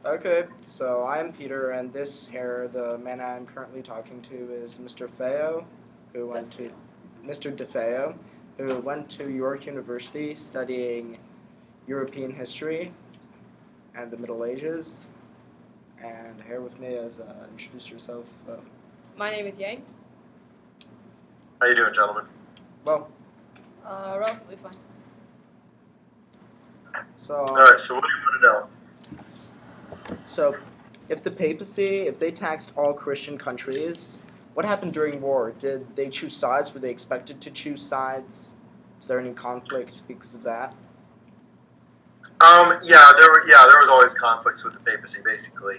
Okay, so I'm Peter, and this here, the man I'm currently talking to is Mr. Feo, who went to DiFeo. Mr. DeFeo, who went to York University studying European history and the Middle Ages. And here with me is introduce yourself. My name is Yang. How you doing, gentlemen? Well, Relatively fine. so All right. So what do you want to know? so if the papacy, if they taxed all Christian countries, what happened during war? Did they choose sides? Were they expected to choose sides? Was there any conflict because of that? There was always conflicts with the papacy, basically.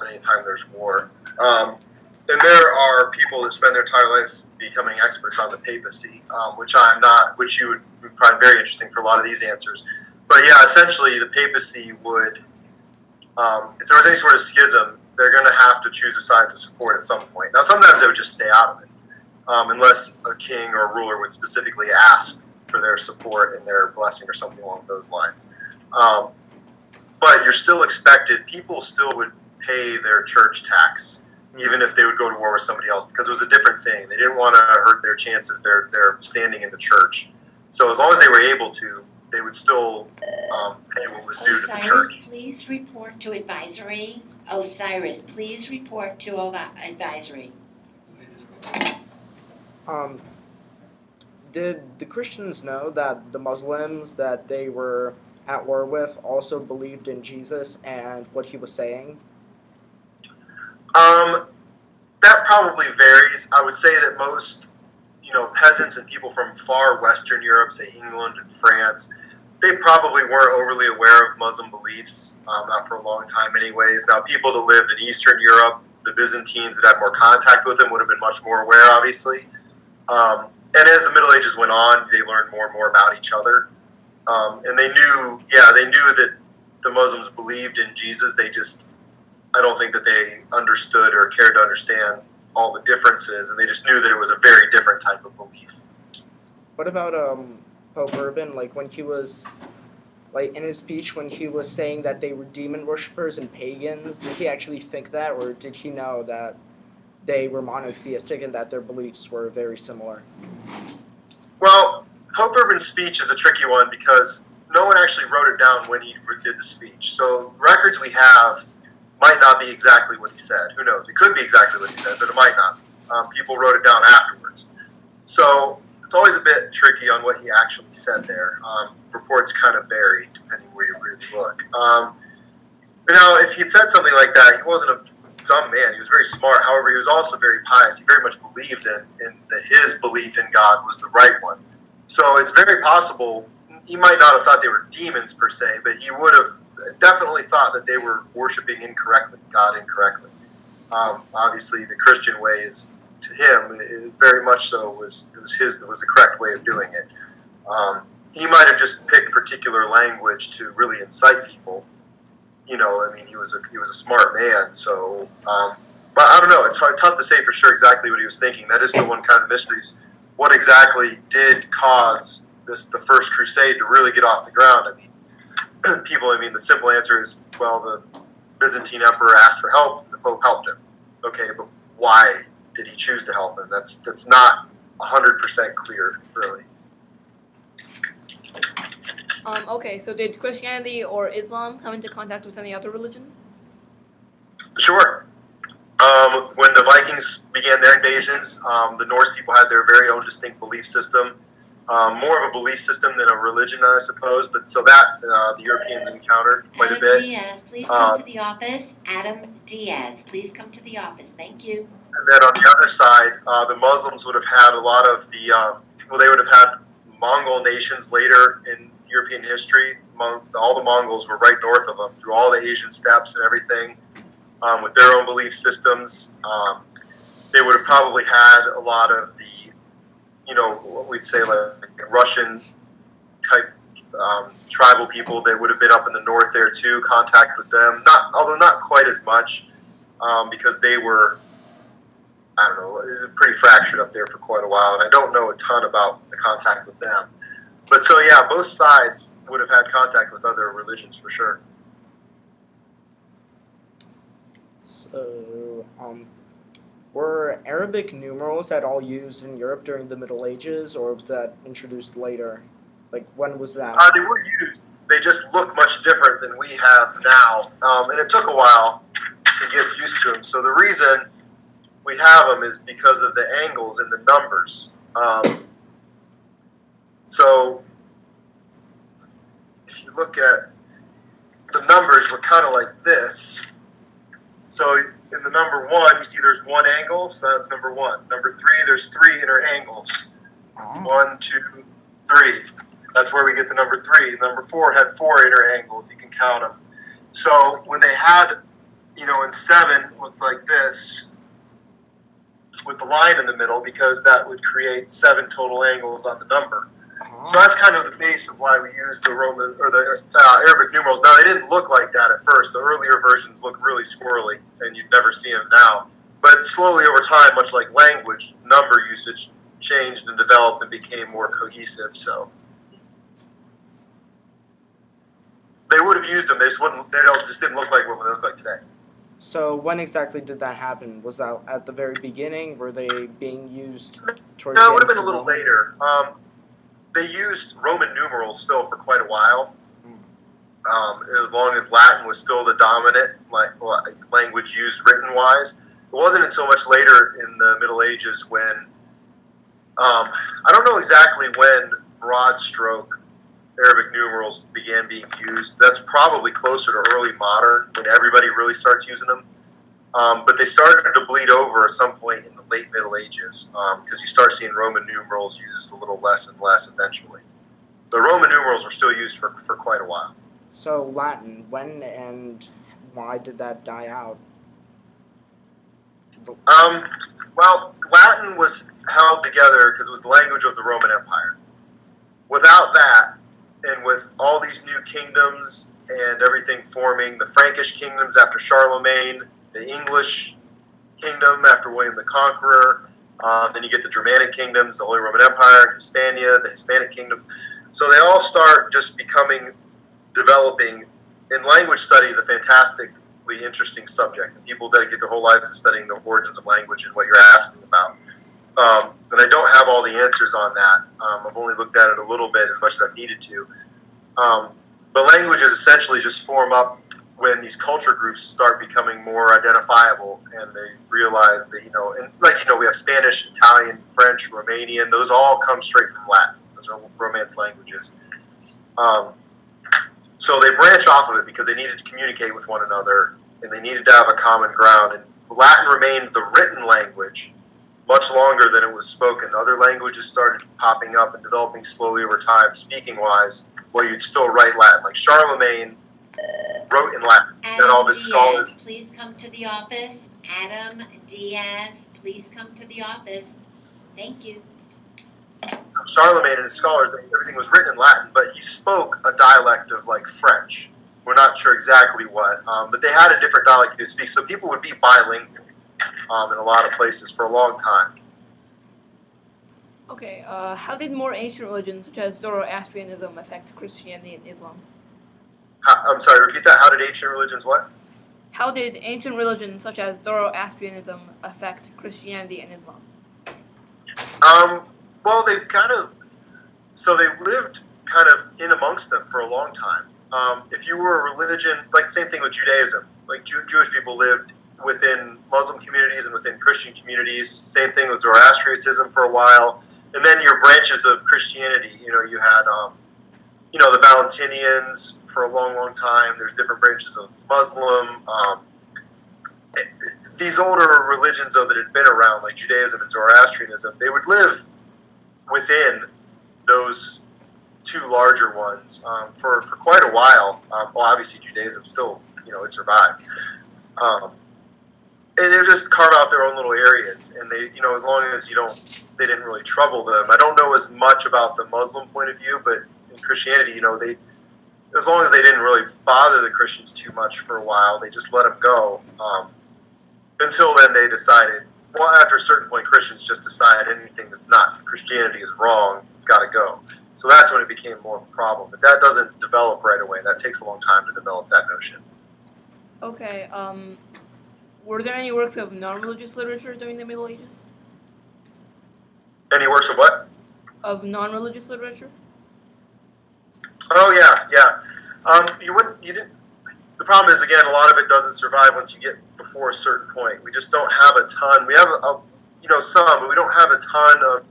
Anytime there's war, and there are people that spend their entire lives becoming experts on the papacy, which I'm not, which you would find very interesting for a lot of these answers. But yeah, essentially, the papacy would, if there was any sort of schism, they're going to have to choose a side to support at some point. Now, sometimes they would just stay out of it, unless a king or a ruler would specifically ask for their support and their blessing or something along those lines. Um, but you're still expected, people still would pay their church tax, even if they would go to war with somebody else, because it was a different thing. They didn't want to hurt their chances, their standing in the church. So as long as they were able to, they would still pay what was due to the church. Please report to advisory. Osiris, please report to advisory. Um, did the Christians know that the Muslims that they were at war with also believed in Jesus and what he was saying? That probably varies. I would say that most, peasants and people from far Western Europe, say England and France, they probably weren't overly aware of Muslim beliefs, not for a long time anyways. Now, people that lived in Eastern Europe, the Byzantines that had more contact with them would have been much more aware, obviously. And as the Middle Ages went on, they learned more and more about each other. And they knew that the Muslims believed in Jesus. I don't think that they understood or cared to understand all the differences, and they just knew that it was a very different type of belief. What about Pope Urban? Like when he was, like in his speech, when he was saying that they were demon worshippers and pagans, did he actually think that, or did he know that they were monotheistic and that their beliefs were very similar? Well, Pope Urban's speech is a tricky one because no one actually wrote it down when he did the speech. So records we have might not be exactly what he said. Who knows? It could be exactly what he said, but it might not. People wrote it down afterwards. So it's always a bit tricky on what he actually said there. Reports kind of vary depending where you really look. But now, if he had said something like that, he wasn't a dumb man. He was very smart. However, he was also very pious. He very much believed in that his belief in God was the right one. So it's very possible he might not have thought they were demons per se, but he would have definitely thought that they were worshiping God incorrectly. Obviously, the Christian way is, to him, very much so was the correct way of doing it. He might have just picked particular language to really incite people. He was a smart man. So, but I don't know. It's tough to say for sure exactly what he was thinking. That is still one kind of mysteries. What exactly did cause the First Crusade to really get off the ground? The simple answer is, well, the Byzantine emperor asked for help, and the Pope helped him. Okay, but why did he choose to help him? That's not 100% clear, really. Okay, so did Christianity or Islam come into contact with any other religions? Sure. When the Vikings began their invasions, the Norse people had their very own distinct belief system. More of a belief system than a religion, I suppose, but so that the Europeans encountered quite a bit. Diaz, please come to the office. Adam Diaz, please come to the office. Thank you. And then on the other side, the Muslims would have had a lot of they would have had Mongol nations later in European history. All the Mongols were right north of them through all the Asian steppes and everything, with their own belief systems. They would have probably had a lot of the what we'd say like Russian type tribal people that would have been up in the north there too, contact with them. Although not quite as much, because they were, I don't know, pretty fractured up there for quite a while, and I don't know a ton about the contact with them. But so yeah, both sides would have had contact with other religions for sure. So, were Arabic numerals at all used in Europe during the Middle Ages, or was that introduced later? Like, when was that? They were used. They just look much different than we have now, and it took a while to get used to them. So the reason we have them is because of the angles in the numbers. So if you look at the numbers, we're kind of like this. So in the number 1, you see there's one angle, so that's number 1. Number 3, there's 3 inner angles. 1, 2, 3. That's where we get the number 3. Number 4 had 4 inner angles. You can count them. So when they had, in 7, it looked like this with the line in the middle, because that would create 7 total angles on the number. So that's kind of the base of why we use the Roman or the Arabic numerals. Now, they didn't look like that at first. The earlier versions look really squirrely, and you'd never see them now. But slowly over time, much like language, number usage changed and developed and became more cohesive. So they would have used them. They just wouldn't. They just didn't look like what they look like today. So when exactly did that happen? Was that at the very beginning? Were they being used towards? No, the it would have end been a of little the- later. They used Roman numerals still for quite a while, as long as Latin was still the dominant language used written-wise. It wasn't until much later in the Middle Ages when, I don't know exactly when broad stroke Arabic numerals began being used. That's probably closer to early modern, when everybody really starts using them. But they started to bleed over at some point in the late Middle Ages, because you start seeing Roman numerals used a little less and less eventually. The Roman numerals were still used for quite a while. So Latin, when and why did that die out? Well, Latin was held together because it was the language of the Roman Empire. Without that, and with all these new kingdoms and everything forming, the Frankish kingdoms after Charlemagne, the English kingdom after William the Conqueror, then you get the Germanic kingdoms, the Holy Roman Empire, Hispania, the Hispanic kingdoms. So they all start just developing, and language study is a fantastically interesting subject, and people dedicate their whole lives to studying the origins of language and what you're asking about. And I don't have all the answers on that. I've only looked at it a little bit, as much as I've needed to. But languages essentially just form up when these culture groups start becoming more identifiable, and they realize that, we have Spanish, Italian, French, Romanian. Those all come straight from Latin. Those are Romance languages. So they branch off of it because they needed to communicate with one another, and they needed to have a common ground. And Latin remained the written language much longer than it was spoken. Other languages started popping up and developing slowly over time, speaking-wise, where you'd still write Latin. Like Charlemagne wrote in Latin, and all of his scholars. Please come to the office. Adam Diaz, please come to the office. Thank you. Charlemagne and his scholars, everything was written in Latin, but he spoke a dialect of French. We're not sure exactly what, but they had a different dialect to speak. So people would be bilingual in a lot of places for a long time. Okay, how did more ancient religions such as Zoroastrianism affect Christianity and Islam? I'm sorry, repeat that. How did ancient religions what? How did ancient religions such as Zoroastrianism affect Christianity and Islam? Well, they lived kind of in amongst them for a long time. If you were a religion, same thing with Judaism, Jewish people lived within Muslim communities and within Christian communities. Same thing with Zoroastrianism for a while. And then your branches of Christianity, you had, the Valentinians for a long, long time. There's different branches of Muslim. These older religions, though, that had been around, like Judaism and Zoroastrianism, they would live within those two larger ones for quite a while. Well, obviously Judaism still, it survived. And they just carve out their own little areas, and they, as long as they didn't really trouble them. I don't know as much about the Muslim point of view, but in Christianity, as long as they didn't really bother the Christians too much for a while, they just let them go. Until then, they decided, well, after a certain point, Christians just decide anything that's not Christianity is wrong, it's got to go. So that's when it became more of a problem. But that doesn't develop right away. That takes a long time to develop that notion. Okay, Were there any works of non-religious literature during the Middle Ages? Any works of what? Of non-religious literature? Oh yeah. You didn't. The problem is, again, a lot of it doesn't survive once you get before a certain point. We just don't have a ton. We have some, but we don't have a ton of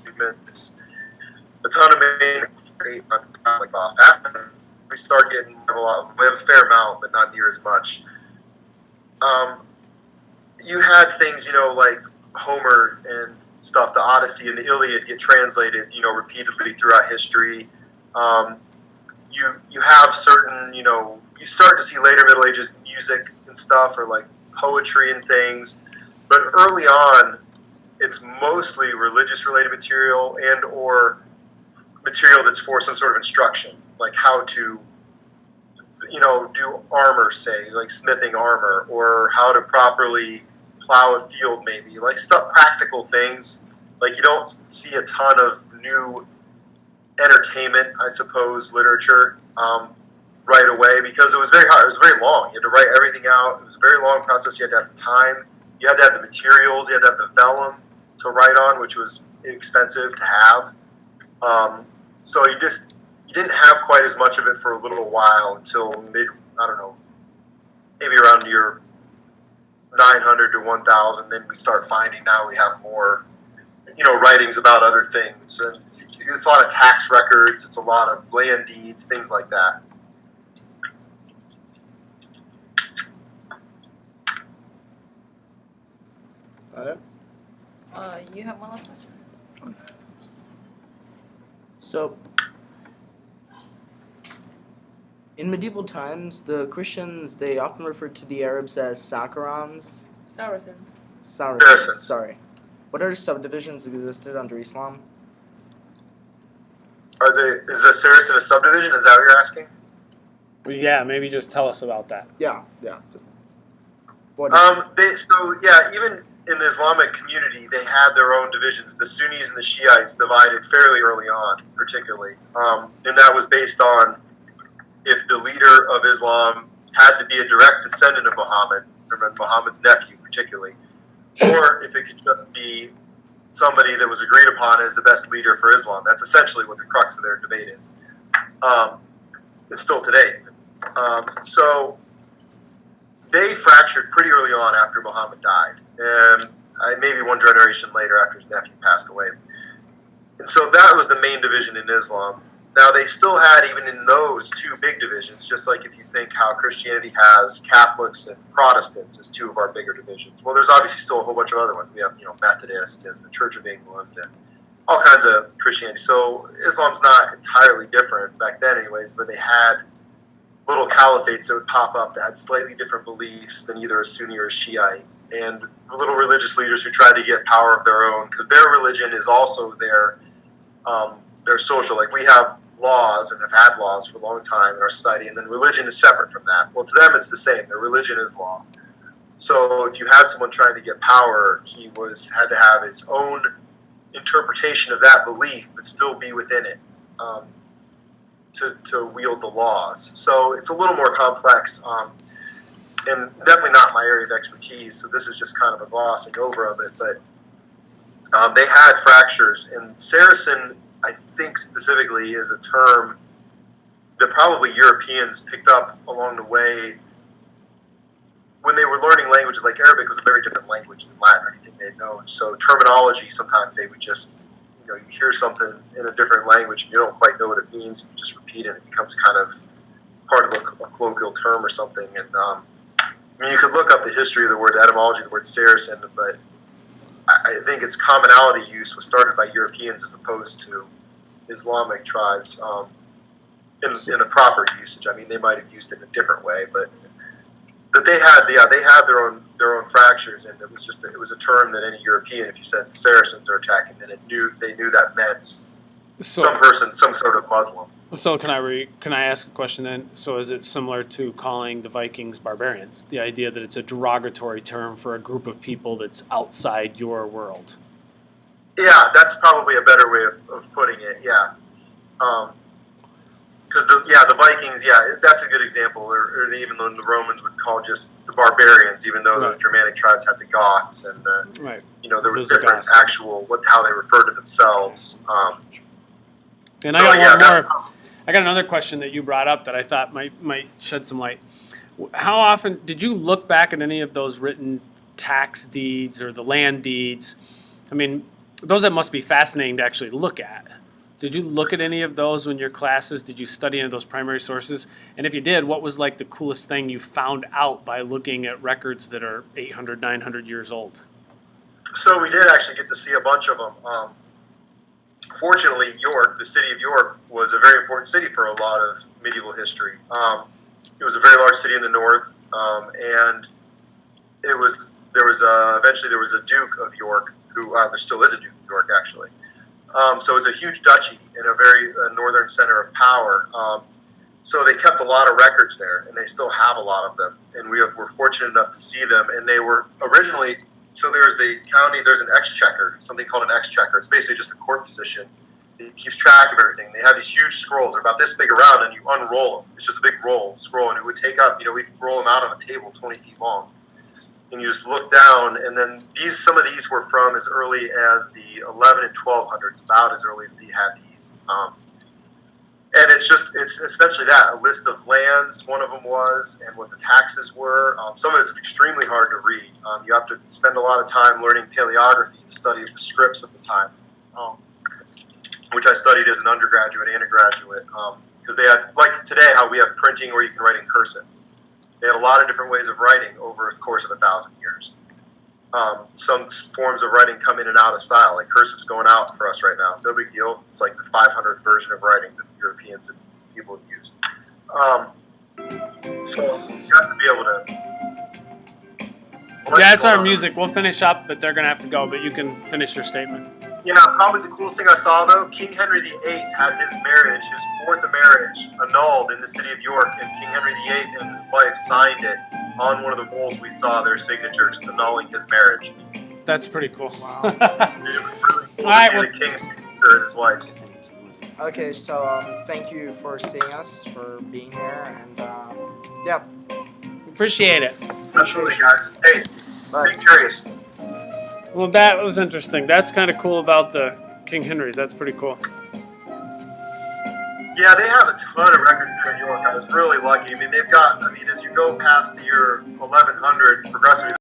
documents, a ton of like off. After we start getting we have a fair amount, but not near as much. You had things, like Homer and stuff, the Odyssey and the Iliad get translated, repeatedly throughout history. You have certain, you start to see later Middle Ages music and stuff, or like poetry and things. But early on, it's mostly religious-related material and or material that's for some sort of instruction, like how to, do armor, say, like smithing armor, or how to properly plow a field, maybe, like stuff, practical things. Like, you don't see a ton of new entertainment, I suppose, literature right away, because it was very hard. It was very long. You had to write everything out. It was a very long process. You had to have the time. You had to have the materials. You had to have the vellum to write on, which was expensive to have. So you didn't have quite as much of it for a little while until maybe around year 900 to 1000. Then we start finding now we have more, writings about other things. And it's a lot of tax records. It's a lot of land deeds, things like that. Got it? You have one last question? So, in medieval times, the Christians, they often referred to the Arabs as Saracens. Saracens. Sorry. What other subdivisions existed under Islam? Is a Saracen a subdivision? Is that what you're asking? Yeah, maybe just tell us about that. Yeah. Even in the Islamic community, they had their own divisions. The Sunnis and the Shiites divided fairly early on, particularly. And that was based on if the leader of Islam had to be a direct descendant of Muhammad, or Muhammad's nephew particularly, or if it could just be somebody that was agreed upon as the best leader for Islam. That's essentially what the crux of their debate is. It's still today. So they fractured pretty early on after Muhammad died, and maybe one generation later after his nephew passed away. And so that was the main division in Islam. Now, they still had, even in those, two big divisions, just like if you think how Christianity has Catholics and Protestants as two of our bigger divisions. Well, there's obviously still a whole bunch of other ones. We have, Methodist and the Church of England and all kinds of Christianity. So Islam's not entirely different back then anyways, but they had little caliphates that would pop up that had slightly different beliefs than either a Sunni or a Shiite, and little religious leaders who tried to get power of their own, because their religion is also their social. Like, we have laws and have had laws for a long time in our society, and then religion is separate from that. Well, to them it's the same. Their religion is law. So if you had someone trying to get power, he had to have his own interpretation of that belief, but still be within it to wield the laws. So it's a little more complex, and definitely not my area of expertise. So this is just kind of a glossing over of it. But they had fractures, and Saracen, I think specifically, is a term that probably Europeans picked up along the way when they were learning languages. Like, Arabic was a very different language than Latin or anything they'd known. So terminology, sometimes they would just, you hear something in a different language and you don't quite know what it means. You just repeat it. It becomes kind of part of a colloquial term or something. And you could look up the history of the word, the etymology of the word Saracen, but I think its commonality use was started by Europeans as opposed to Islamic tribes in the proper usage. I mean, they might have used it in a different way, but they had their own fractures, and it was a term that any European, if you said the Saracens are attacking, then they knew that meant some sort of Muslim. So can I ask a question then? So is it similar to calling the Vikings barbarians? The idea that it's a derogatory term for a group of people that's outside your world? Yeah, that's probably a better way of putting it, yeah. Because the Vikings, that's a good example. Or even though the Romans would call just the barbarians, even though the Right. Germanic tribes had the Goths, and Right. there were Those different Goths. actual how they referred to themselves. And So, I got yeah, one that's- more. I got another question that you brought up that I thought might shed some light. How often did you look back at any of those written tax deeds or the land deeds? I mean, those that must be fascinating to actually look at. Did you look at any of those in your classes? Did you study any of those primary sources? And if you did, what was like the coolest thing you found out by looking at records that are 800, 900 years old? So we did actually get to see a bunch of them. Fortunately, York, the city of York, was a very important city for a lot of medieval history. It was a very large city in the north, and eventually there was a Duke of York who there still is a Duke of York actually. So it's a huge duchy in a very northern center of power. So they kept a lot of records there, and they still have a lot of them. And we're fortunate enough to see them. And they were originally, so there's an exchequer, something called an exchequer. It's basically just a court position. It keeps track of everything. They have these huge scrolls. They're about this big around, and you unroll them. It's just a big scroll, and it would take up, we'd roll them out on a table 20 feet long. And you just look down, and then some of these were from as early as the 11 and 1200s, about as early as they had these. And it's essentially that, a list of lands, one of them was, and what the taxes were. Some of it's extremely hard to read. You have to spend a lot of time learning paleography, the study of the scripts at the time, which I studied as an undergraduate and a graduate, because they had, like today, how we have printing where you can write in cursive. They had a lot of different ways of writing over the course of 1,000 years. Some forms of writing come in and out of style, like cursive's going out for us right now. No big deal. It's like the 500th version of writing that Europeans and people have used. So you have to be able to... Yeah, it's our music. We'll finish up, but they're going to have to go. But you can finish your statement. Yeah, probably the coolest thing I saw, though, King Henry VIII had his fourth marriage, annulled in the city of York, and King Henry VIII and his wife signed it on one of the rolls we saw, their signatures, annulling his marriage. That's pretty cool. Wow. It was really cool All right, to see the king's signature and his wife's. Okay, so thank you for seeing us, for being here, and yeah. Appreciate it. Absolutely, guys. Hey, Bye. be curious. Well, that was interesting. That's kind of cool about the King Henrys. That's pretty cool. Yeah, they have a ton of records here in York. I was really lucky. They've got, as you go past the year 1100 progressively,